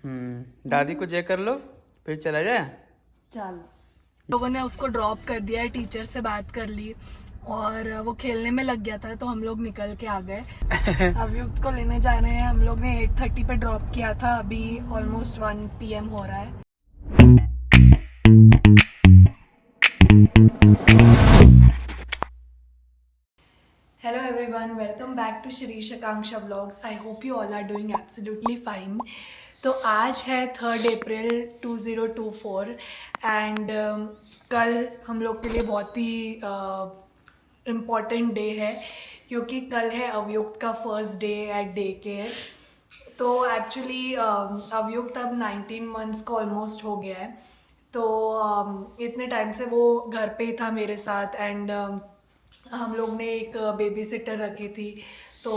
दादी को चेक कर लो फिर चला जाए। चल, लोगों ने उसको ड्रॉप कर दिया है, टीचर से बात कर ली और वो खेलने में लग गया था तो हम लोग निकल के आ गए। अभियुक्त को लेने जा रहे हैं। हम लोग ने 8:30 पे ड्रॉप किया था, अभी ऑलमोस्ट 1 PM हो रहा है। Hello everyone, welcome back to Shirish Akanksha Vlogs. I hope you all are doing absolutely fine. तो आज है 3 अप्रैल 2024 एंड कल हम लोग के लिए बहुत ही इम्पॉर्टेंट डे है क्योंकि कल है अवयुक्त का first day at day care. तो एक्चुअली अवयुक्त अब 19 मंथ्स का ऑलमोस्ट हो गया है। तो इतने टाइम से वो घर पे ही था मेरे साथ एंड हम लोग ने एक बेबी सिटर रखी थी। तो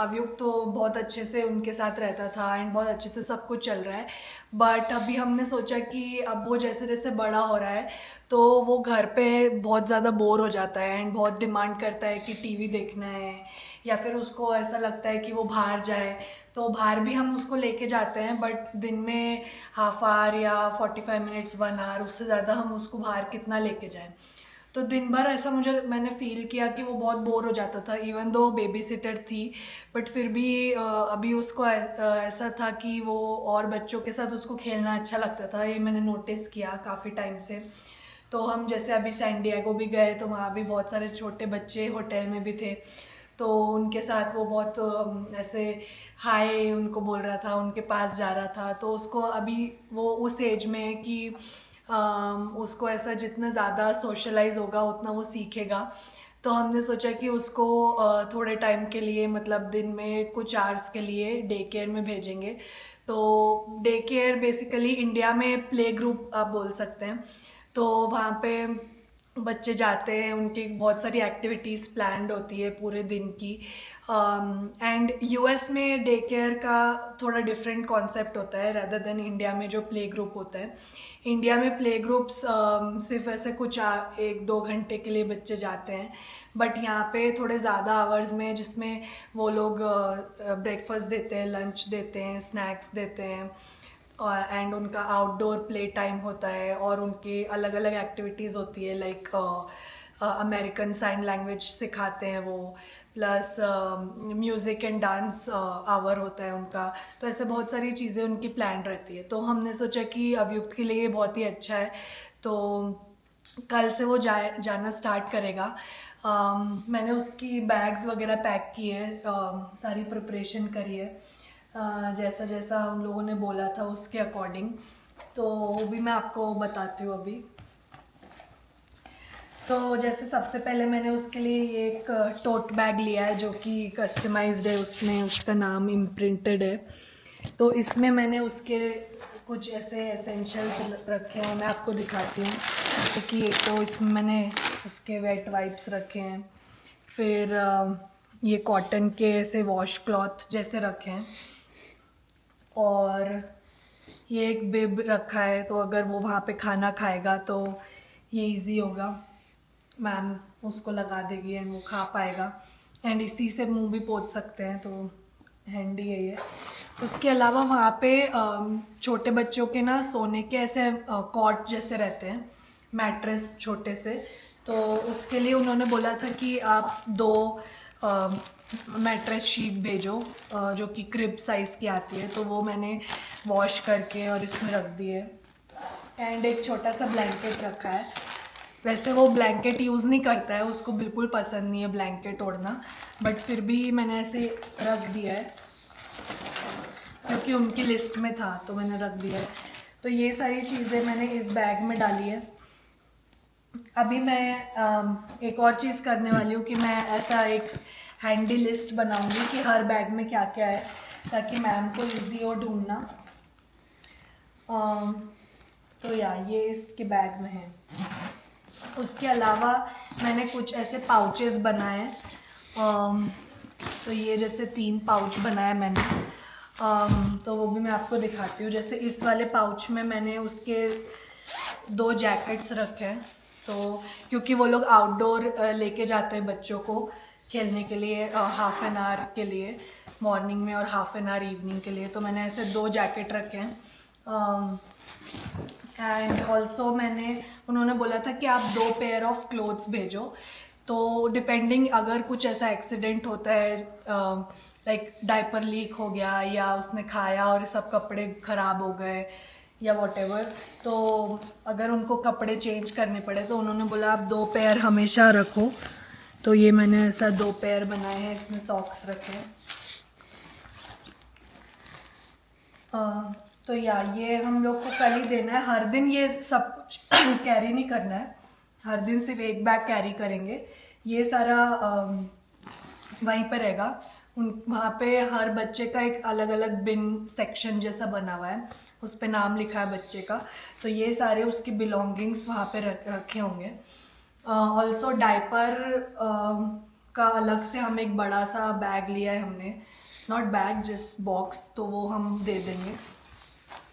अवयुक्त तो बहुत अच्छे से उनके साथ रहता था एंड बहुत अच्छे से सब कुछ चल रहा है। बट अभी हमने सोचा कि अब वो जैसे जैसे बड़ा हो रहा है तो वो घर पे बहुत ज़्यादा बोर हो जाता है एंड बहुत डिमांड करता है कि टीवी देखना है या फिर उसको ऐसा लगता है कि वो बाहर जाए। तो बाहर भी हम उसको लेके जाते हैं बट दिन में हाफ आवर या 45 मिनट्स 1 आवर, उससे ज़्यादा हम उसको बाहर कितना लेके जाएं। तो दिन भर ऐसा मैंने फील किया कि वो बहुत बोर हो जाता था इवन दो बेबी सिटर थी। बट फिर भी अभी उसको ऐसा था कि वो और बच्चों के साथ उसको खेलना अच्छा लगता था, ये मैंने नोटिस किया काफ़ी टाइम से। तो हम जैसे अभी सैन डिएगो भी गए तो वहाँ भी बहुत सारे छोटे बच्चे होटल में भी थे। तो उनके साथ वो बहुत ऐसे हाय उनको बोल रहा था, उनके पास जा रहा था। तो उसको अभी वो उस एज में है कि उसको ऐसा जितना ज़्यादा सोशलाइज होगा उतना वो सीखेगा। तो हमने सोचा कि उसको थोड़े टाइम के लिए मतलब दिन में कुछ आवर्स के लिए डे केयर में भेजेंगे। तो डे केयर बेसिकली इंडिया में प्ले ग्रुप आप बोल सकते हैं। तो वहाँ पे बच्चे जाते हैं, उनकी बहुत सारी एक्टिविटीज़ प्लान्ड होती है पूरे दिन की। एंड यूएस में डे केयर का थोड़ा डिफरेंट कॉन्सेप्ट होता है रैदर देन इंडिया में जो प्ले ग्रुप होता है। इंडिया में प्ले ग्रुप्स सिर्फ ऐसे कुछ 1-2 घंटे के लिए बच्चे जाते हैं। बट यहाँ पे थोड़े ज़्यादा आवर्स में जिसमें वो लोग ब्रेकफास्ट देते हैं, लंच देते हैं, स्नैक्स देते हैं एंड उनका आउटडोर प्ले टाइम होता है और उनकी अलग अलग एक्टिविटीज़ होती है लाइक अमेरिकन साइन लैंग्वेज सिखाते हैं वो, plus music and dance hour होता है उनका। तो ऐसे बहुत सारी चीज़ें उनकी प्लान रहती है। तो हमने सोचा कि अवयुक्त के लिए ये बहुत ही अच्छा है। तो कल से वो जाना स्टार्ट करेगा। मैंने उसकी बैग्स वगैरह पैक की है, सारी प्रिपरेशन करी है जैसा जैसा उन लोगों ने बोला था उसके अकॉर्डिंग। तो वो भी मैं आपको बताती हूँ अभी। तो जैसे सबसे पहले मैंने उसके लिए ये एक टोट बैग लिया है जो कि कस्टमाइज्ड है, उसमें उसका नाम इम्प्रिंटेड है। तो इसमें मैंने उसके कुछ ऐसे एसेंशियल्स रखे हैं, मैं आपको दिखाती हूँ। जैसे कि एक तो इसमें मैंने उसके वेट वाइप्स रखे हैं, फिर ये कॉटन के ऐसे वॉश क्लॉथ जैसे रखे हैं, और ये एक बिब रखा है तो अगर वो वहाँ पे खाना खाएगा तो ये इजी होगा, मैम उसको लगा देगी एंड वो खा पाएगा। एंड इसी से मुंह भी पोंछ सकते हैं, तो हैंडी है ये। उसके अलावा वहाँ पे छोटे बच्चों के ना सोने के ऐसे कॉट जैसे रहते हैं, मैट्रेस छोटे से। तो उसके लिए उन्होंने बोला था कि आप 2 मैट्रेस शीट भेजो जो कि क्रिब साइज़ की आती है। तो वो मैंने वॉश करके और इसमें रख दिए। एंड एक छोटा सा ब्लैंकेट रखा है। वैसे वो ब्लैंकेट यूज़ नहीं करता है, उसको बिल्कुल पसंद नहीं है ब्लैंकेट ओढ़ना, बट फिर भी मैंने ऐसे रख दिया है क्योंकि उनकी लिस्ट में था तो मैंने रख दिया है। तो ये सारी चीज़ें मैंने इस बैग में डाली है। अभी मैं एक और चीज़ करने वाली हूँ कि मैं ऐसा एक हैंडी लिस्ट बनाऊंगी कि हर बैग में क्या क्या है, ताकि मैम को इजी हो ढूंढना। तो ये इसके बैग में है। उसके अलावा मैंने कुछ ऐसे पाउचेस बनाए हैं। तो ये जैसे 3 पाउच बनाए मैंने। तो वो भी मैं आपको दिखाती हूँ। जैसे इस वाले पाउच में मैंने उसके 2 जैकेट्स रखे हैं। तो क्योंकि वो लोग आउटडोर लेके जाते हैं बच्चों को खेलने के लिए 1/2 एन आवर के लिए मॉर्निंग में और 1/2 एन आवर इवनिंग के लिए। तो मैंने ऐसे 2 जैकेट रखे हैं। एंड ऑल्सो उन्होंने बोला था कि आप 2 पेयर ऑफ क्लोथ्स भेजो, तो डिपेंडिंग अगर कुछ ऐसा एक्सीडेंट होता है, लाइक डायपर लीक हो गया या उसने खाया और सब कपड़े ख़राब हो गए या वॉटेवर, तो अगर उनको कपड़े चेंज करने पड़े तो उन्होंने बोला आप 2 पेयर हमेशा रखो। तो ये मैंने ऐसा 2 पेयर बनाए हैं, इसमें सॉक्स रखे हैं। तो ये हम लोग को कल ही देना है। हर दिन ये सब कुछ कैरी नहीं करना है, हर दिन सिर्फ एक बैग कैरी करेंगे। ये सारा वहीं पे रहेगा। वहाँ पे हर बच्चे का एक अलग अलग बिन सेक्शन जैसा बना हुआ है, उस पे नाम लिखा है बच्चे का। तो ये सारे उसके बिलोंगिंग्स वहाँ पे रखे होंगे। ऑल्सो डायपर का अलग से हम एक बड़ा सा बैग लिया है हमने, नॉट बैग जस्ट बॉक्स, तो वो हम दे देंगे।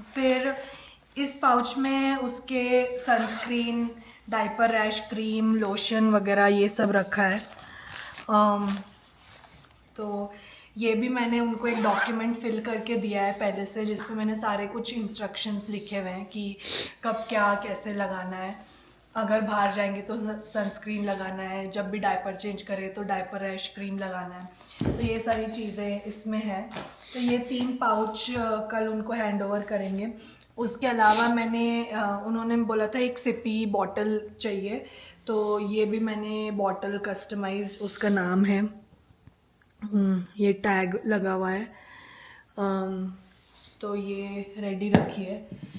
फिर इस पाउच में उसके sunscreen, diaper rash cream, lotion वगैरह ये सब रखा है। तो ये भी मैंने उनको एक डॉक्यूमेंट फिल करके दिया है पहले से, जिसमें मैंने सारे कुछ इंस्ट्रक्शंस लिखे हुए हैं कि कब क्या कैसे लगाना है। अगर बाहर जाएंगे तो सनस्क्रीन लगाना है, जब भी डायपर चेंज करें तो डायपर रैश क्रीम लगाना है। तो ये सारी चीज़ें इसमें हैं। तो ये 3 पाउच कल उनको हैंड ओवर करेंगे। उसके अलावा उन्होंने बोला था एक सिपी बॉटल चाहिए, तो ये भी मैंने बॉटल कस्टमाइज, उसका नाम है, ये टैग लगा हुआ है। तो ये रेडी रखी है।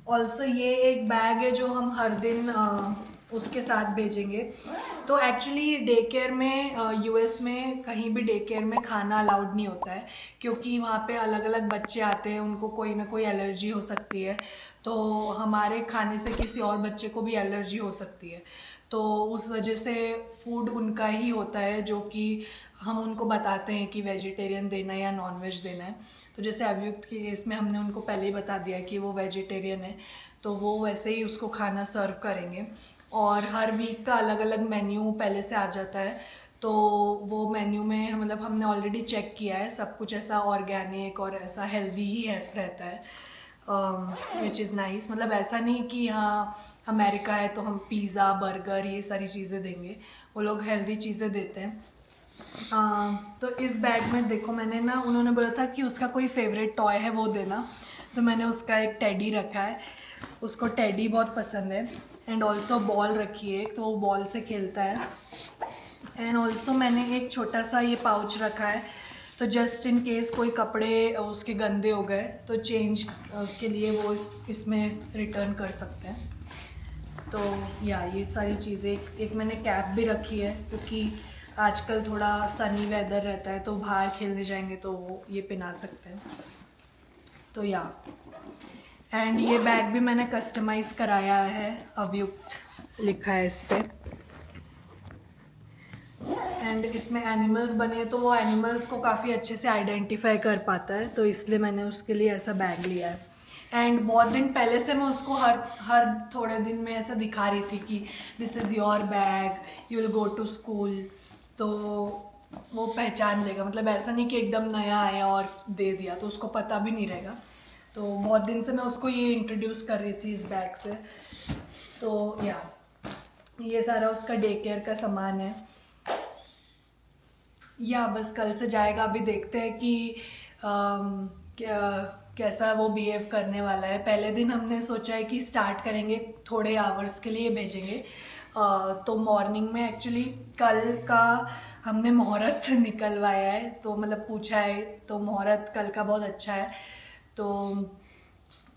ऑल्सो ये एक बैग है जो हम हर दिन उसके साथ भेजेंगे। तो एक्चुअली डे केयर में यूएस में कहीं भी डे केयर में खाना अलाउड नहीं होता है, क्योंकि वहाँ पे अलग अलग बच्चे आते हैं, उनको कोई ना कोई एलर्जी हो सकती है। तो हमारे खाने से किसी और बच्चे को भी एलर्जी हो सकती है। तो उस वजह से फूड उनका ही होता है, जो कि हम उनको बताते हैं कि वेजिटेरियन देना है या नॉन वेज देना है। तो जैसे अभियुक्त के केस में हमने उनको पहले ही बता दिया कि वो वेजिटेरियन है, तो वो वैसे ही उसको खाना सर्व करेंगे। और हर वीक का अलग अलग मेन्यू पहले से आ जाता है। तो वो मेन्यू में मतलब हमने ऑलरेडी चेक किया है, सब कुछ ऐसा ऑर्गेनिक और ऐसा हेल्दी ही रहता है, विच इज़ नाइस। मतलब ऐसा नहीं कि हाँ अमेरिका है तो हम पिज़्ज़ा बर्गर ये सारी चीज़ें देंगे, वो लोग हेल्दी चीज़ें देते हैं। तो इस बैग में देखो, उन्होंने बोला था कि उसका कोई फेवरेट टॉय है वो देना, तो मैंने उसका एक टेडी रखा है। उसको टेडी बहुत पसंद है। एंड ऑल्सो बॉल रखी है, तो वो बॉल से खेलता है। एंड ऑल्सो मैंने एक छोटा सा ये पाउच रखा है, तो जस्ट इन केस कोई कपड़े उसके गंदे हो गए तो चेंज के लिए वो इसमें रिटर्न कर सकते हैं। तो ये सारी चीज़ें, एक मैंने कैप भी रखी है, क्योंकि आजकल थोड़ा सनी वेदर रहता है, तो बाहर खेलने जाएंगे तो वो ये पहना सकते हैं। तो एंड ये बैग भी मैंने कस्टमाइज कराया है, अभियुक्त लिखा है इस पर। एंड इसमें एनिमल्स बने, तो वो एनिमल्स को काफ़ी अच्छे से आइडेंटिफाई कर पाता है, तो इसलिए मैंने उसके लिए ऐसा बैग लिया है। एंड बहुत दिन पहले से मैं उसको हर थोड़े दिन में ऐसा दिखा रही थी कि this is your bag, you will go to school, तो वो पहचान लेगा। मतलब ऐसा नहीं कि एकदम नया आया और दे दिया, तो उसको पता भी नहीं रहेगा। तो बहुत दिन से मैं उसको ये इंट्रोड्यूस कर रही थी इस बैग से। तो ये सारा उसका डे केयर का सामान है। बस कल से जाएगा, अभी देखते हैं कि कैसा वो बिहेव करने वाला है। पहले दिन हमने सोचा है कि स्टार्ट करेंगे, थोड़े आवर्स के लिए भेजेंगे। तो मॉर्निंग में एक्चुअली कल का हमने मुहूर्त निकलवाया है, तो मतलब पूछा है, तो मुहूर्त कल का बहुत अच्छा है, तो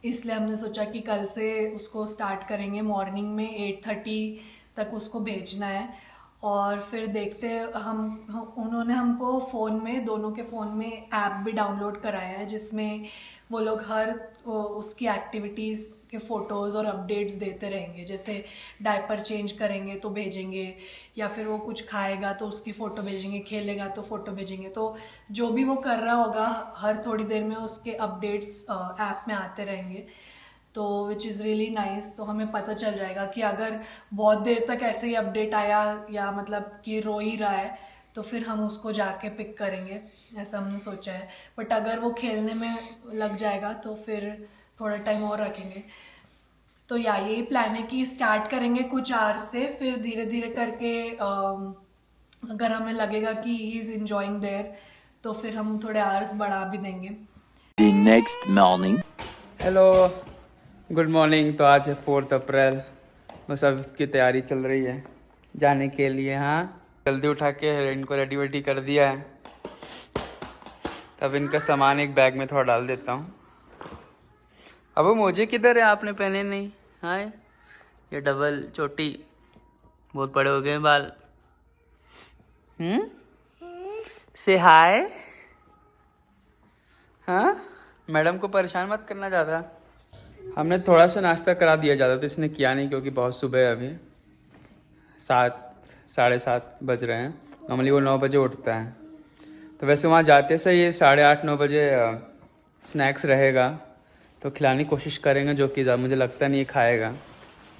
इसलिए हमने सोचा कि कल से उसको स्टार्ट करेंगे। मॉर्निंग में 8:30 तक उसको भेजना है। और फिर देखते उन्होंने हमको फ़ोन में, दोनों के फ़ोन में ऐप भी डाउनलोड कराया है, जिसमें वो लोग हर उसकी एक्टिविटीज़ के फ़ोटोज़ और अपडेट्स देते रहेंगे। जैसे डायपर चेंज करेंगे तो भेजेंगे, या फिर वो कुछ खाएगा तो उसकी फ़ोटो भेजेंगे, खेलेगा तो फ़ोटो भेजेंगे। तो जो भी वो कर रहा होगा हर थोड़ी देर में उसके अपडेट्स ऐप में आते रहेंगे, तो विच इज़ रियली नाइस। तो हमें पता चल जाएगा कि अगर बहुत देर तक ऐसे ही अपडेट आया, या मतलब कि रो ही रहा है, तो फिर हम उसको जाके पिक करेंगे, ऐसा हमने सोचा है। बट अगर वो खेलने में लग जाएगा तो फिर थोड़ा टाइम और रखेंगे। तो या यही प्लान है कि स्टार्ट करेंगे कुछ आवर्स से, फिर धीरे धीरे करके अगर हमें लगेगा कि ही इज़ एंजॉइंग देयर तो फिर हम थोड़े आवर्स बढ़ा भी देंगे। The next morning. Hello, good morning. तो आज है 4 अप्रैल, बस अब उसकी तैयारी चल रही है जाने के लिए। हाँ, जल्दी उठा के इनको रेडी वेडी कर दिया है। तब इनका सामान एक बैग में थोड़ा डाल देता हूँ। अब वो मोजे किधर है, आपने पहने नहीं? हाँ, ये डबल चोटी, बहुत बड़े हो गए बाल। से हाय। हाँ, मैडम को परेशान मत करना ज़्यादा। हमने थोड़ा सा नाश्ता करा दिया, ज़्यादा तो इसने किया नहीं क्योंकि बहुत सुबह है अभी। 7-7:30 बज रहे हैं। नॉर्मली वो 9 बजे उठता है। तो वैसे वहाँ जाते से ये 8:30-9 बजे स्नैक्स रहेगा तो खिलाने की कोशिश करेंगे, जो कि मुझे लगता नहीं ये खाएगा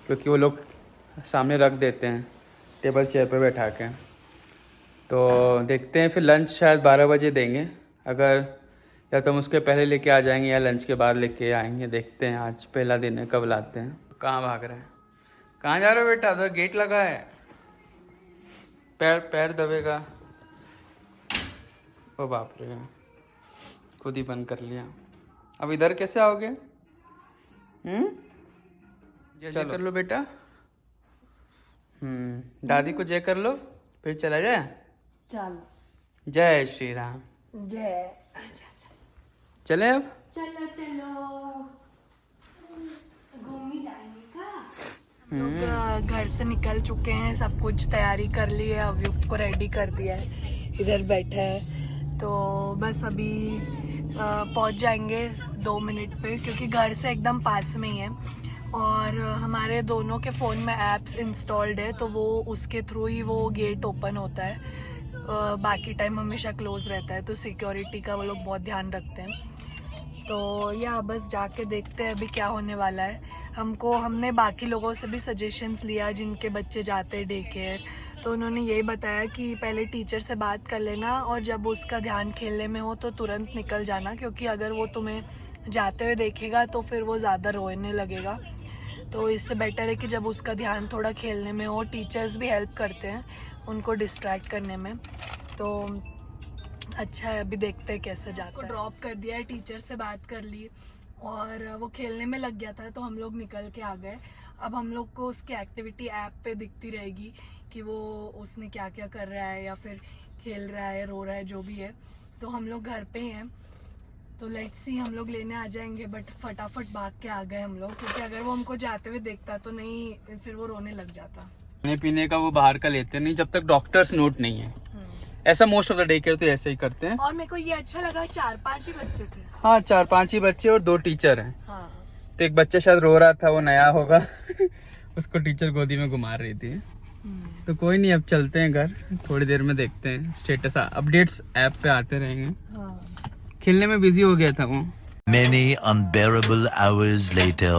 क्योंकि वो लोग सामने रख देते हैं टेबल चेयर पर बैठा के। तो देखते हैं, फिर लंच शायद 12 बजे देंगे। अगर या तो हम उसके पहले लेके आ जाएंगे या लंच के बाद लेके आएंगे, देखते हैं। आज पहला दिन है, कब लाते हैं। कहाँ भाग रहे हैं? कहाँ जा रहे हो बेटा? उधर गेट लगा है, पैर दबेगा। ओ बाप रे, खुद ही बंद कर लिया। अब इधर कैसे आओगे? जय कर लो बेटा। दादी को जय कर लो, फिर चला जाए। चल, जय श्री राम। जय। चले अब? चलो चलो, घूमी जाएंगे का। लोग घर से निकल चुके हैं, सब कुछ तैयारी कर ली है, अवयुक्त को रेडी कर दिया है, इधर बैठा है। तो बस अभी पहुंच जाएंगे 2 मिनट पे, क्योंकि घर से एकदम पास में ही है और हमारे दोनों के फ़ोन में ऐप्स इंस्टॉल्ड है, तो वो उसके थ्रू ही वो गेट ओपन होता है। बाकी टाइम हमेशा क्लोज रहता है, तो सिक्योरिटी का वो लोग बहुत ध्यान रखते हैं। तो या बस जाके देखते हैं अभी क्या होने वाला है। हमने बाकी लोगों से भी सजेशंस लिया जिनके बच्चे जाते हैं डे केयर, तो उन्होंने यही बताया कि पहले टीचर से बात कर लेना और जब उसका ध्यान खेलने में हो तो तुरंत निकल जाना, क्योंकि अगर वो तुम्हें जाते हुए देखेगा तो फिर वो ज़्यादा रोने लगेगा। तो इससे बेटर है कि जब उसका ध्यान थोड़ा खेलने में हो, टीचर्स भी हेल्प करते हैं उनको डिस्ट्रैक्ट करने में, तो अच्छा है। अभी देखते हैं कैसे जाता है। उसको ड्रॉप कर दिया है, टीचर से बात कर ली और वो खेलने में लग गया था, तो हम लोग निकल के आ गए। अब हम लोग को उसकी एक्टिविटी ऐप पे दिखती रहेगी कि वो उसने क्या क्या कर रहा है, या फिर खेल रहा है, रो रहा है, जो भी है। तो हम लोग घर पे हैं, तो लेट्स सी, हम लोग लेने आ जाएंगे। बट फटाफट भाग के आ गए हम लोग, क्योंकि अगर वो हमको जाते हुए देखता तो नहीं, फिर वो रोने लग जाता। खाने पीने का वो बाहर का लेते नहीं जब तक डॉक्टर्स नोट नहीं है। ऐसा most of the day care तो ऐसे ही करते हैं। और मेरे को ये अच्छा लगा, 4-5 ही बच्चे थे। हाँ, 4-5 ही बच्चे और 2 टीचर हैं। हाँ। तो एक बच्चा शायद रो रहा था, वो नया होगा उसको टीचर गोदी में घुमा रही थी। तो कोई नहीं, अब चलते हैं घर, थोड़ी देर में देखते हैं। स्टेटस अपडेट्स ऐप पे आते रहेंगे। हाँ। खेलने में बिजी हो गया था वो। Many unbearable hours later.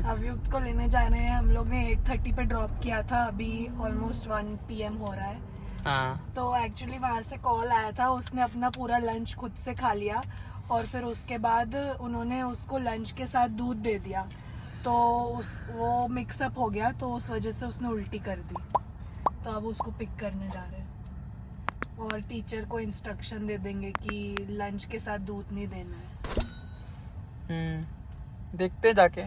अवयुक्त को लेने जा रहे हैं हम लोग ने 8:30 पे ड्रॉप किया था, अभी ऑलमोस्ट 1 PM हो रहा है। हाँ, तो एक्चुअली वहाँ से कॉल आया था, उसने अपना पूरा लंच खुद से खा लिया और फिर उसके बाद उन्होंने उसको लंच के साथ दूध दे दिया, तो वो मिक्सअप हो गया, तो उस वजह से उसने उल्टी कर दी। तो अब उसको पिक करने जा रहे हैं और टीचर को इंस्ट्रक्शन दे देंगे कि लंच के साथ दूध नहीं देना है। देखते जाके।